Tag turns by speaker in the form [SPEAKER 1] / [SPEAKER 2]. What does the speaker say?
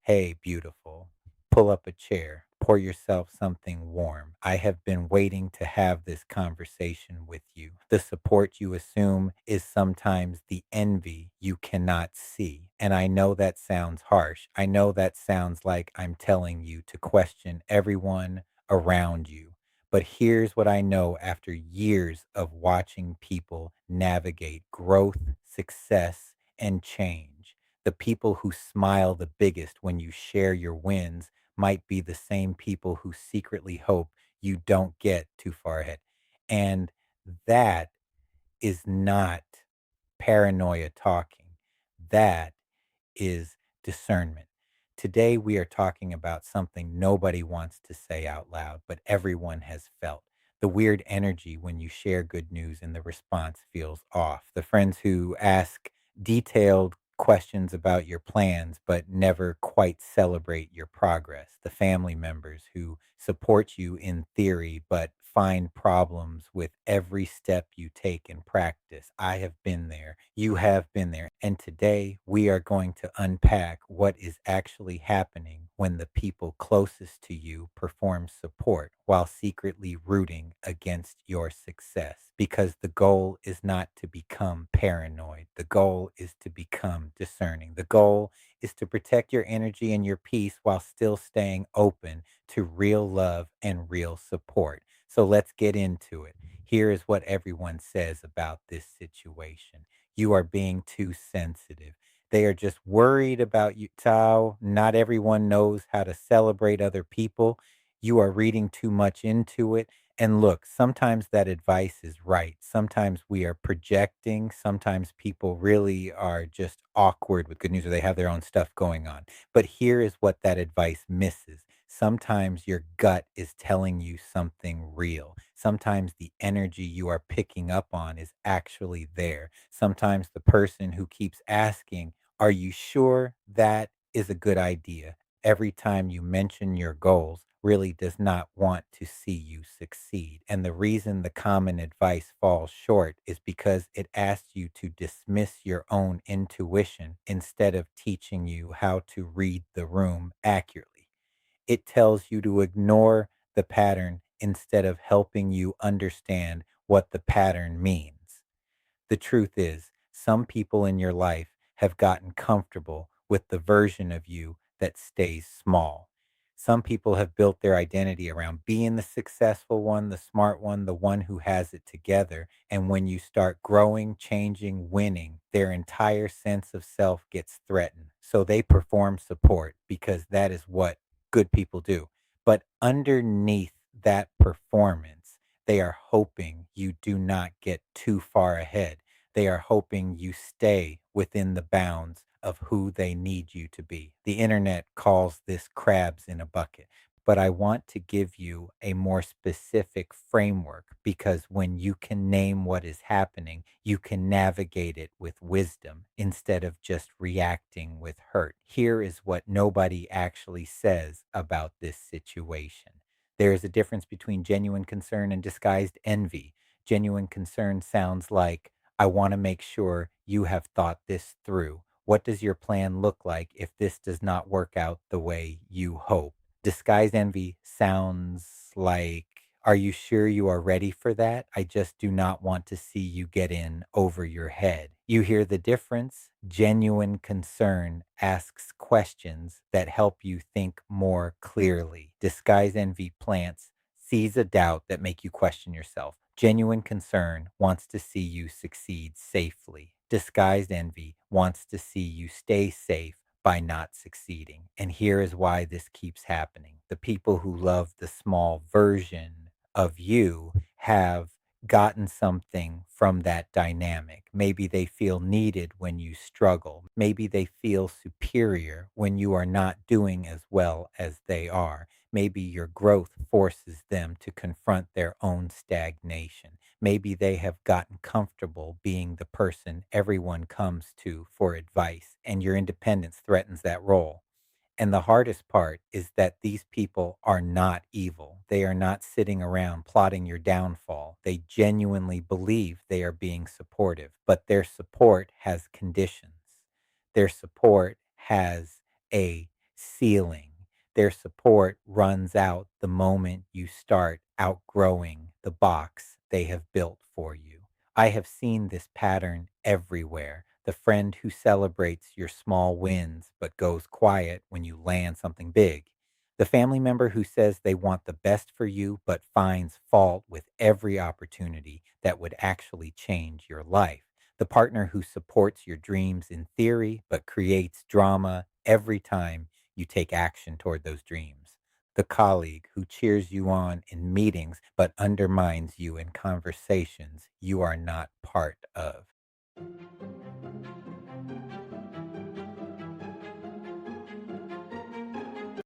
[SPEAKER 1] Hey, beautiful. Pull up a chair. Pour yourself something warm. I have been waiting to have this conversation with you. The support you assume is sometimes the envy you cannot see. And I know that sounds harsh. I know that sounds like I'm telling you to question everyone around you. But here's what I know after years of watching people navigate growth, success, and change. The people who smile the biggest when you share your wins might be the same people who secretly hope you don't get too far ahead. And that is not paranoia talking. That is discernment. Today, we are talking about something nobody wants to say out loud, but everyone has felt the weird energy when you share good news and the response feels off. The friends who ask detailed questions about your plans, but never quite celebrate your progress. The family members who support you in theory, but find problems with every step you take in practice. I have been there. You have been there. And today we are going to unpack what is actually happening when the people closest to you perform support while secretly rooting against your success. Because the goal is not to become paranoid. The goal is to become discerning. The goal is to protect your energy and your peace while still staying open to real love and real support. So let's get into it. Here is what everyone says about this situation. You are being too sensitive. They are just worried about you, Tao. Not everyone knows how to celebrate other people. You are reading too much into it. And look, sometimes that advice is right. Sometimes we are projecting. Sometimes people really are just awkward with good news or they have their own stuff going on. But here is what that advice misses. Sometimes your gut is telling you something real. Sometimes the energy you are picking up on is actually there. Sometimes the person who keeps asking, are you sure that is a good idea? Every time you mention your goals, really does not want to see you succeed. And the reason the common advice falls short is because it asks you to dismiss your own intuition instead of teaching you how to read the room accurately. It tells you to ignore the pattern instead of helping you understand what the pattern means. The truth is, some people in your life have gotten comfortable with the version of you that stays small. Some people have built their identity around being the successful one, the smart one, the one who has it together. And when you start growing, changing, winning, their entire sense of self gets threatened. So they perform support because that is what good people do. But underneath that performance, they are hoping you do not get too far ahead. They are hoping you stay within the bounds of who they need you to be. The internet calls this crabs in a bucket. But I want to give you a more specific framework because when you can name what is happening, you can navigate it with wisdom instead of just reacting with hurt. Here is what nobody actually says about this situation. There is a difference between genuine concern and disguised envy. Genuine concern sounds like, I want to make sure you have thought this through. What does your plan look like if this does not work out the way you hope? Disguised envy sounds like, are you sure you are ready for that? I just do not want to see you get in over your head. You hear the difference? Genuine concern asks questions that help you think more clearly. Disguised envy plants seeds of doubt that make you question yourself. Genuine concern wants to see you succeed safely. Disguised envy wants to see you stay safe by not succeeding. And here is why this keeps happening. The people who love the small version of you have gotten something from that dynamic. Maybe they feel needed when you struggle. Maybe they feel superior when you are not doing as well as they are. Maybe your growth forces them to confront their own stagnation. Maybe they have gotten comfortable being the person everyone comes to for advice, and your independence threatens that role. And the hardest part is that these people are not evil. They are not sitting around plotting your downfall. They genuinely believe they are being supportive, but their support has conditions. Their support has a ceiling. Their support runs out the moment you start outgrowing the box they have built for you. I have seen this pattern everywhere. The friend who celebrates your small wins but goes quiet when you land something big. The family member who says they want the best for you but finds fault with every opportunity that would actually change your life. The partner who supports your dreams in theory but creates drama every time you take action toward those dreams. The colleague who cheers you on in meetings but undermines you in conversations you are not part of.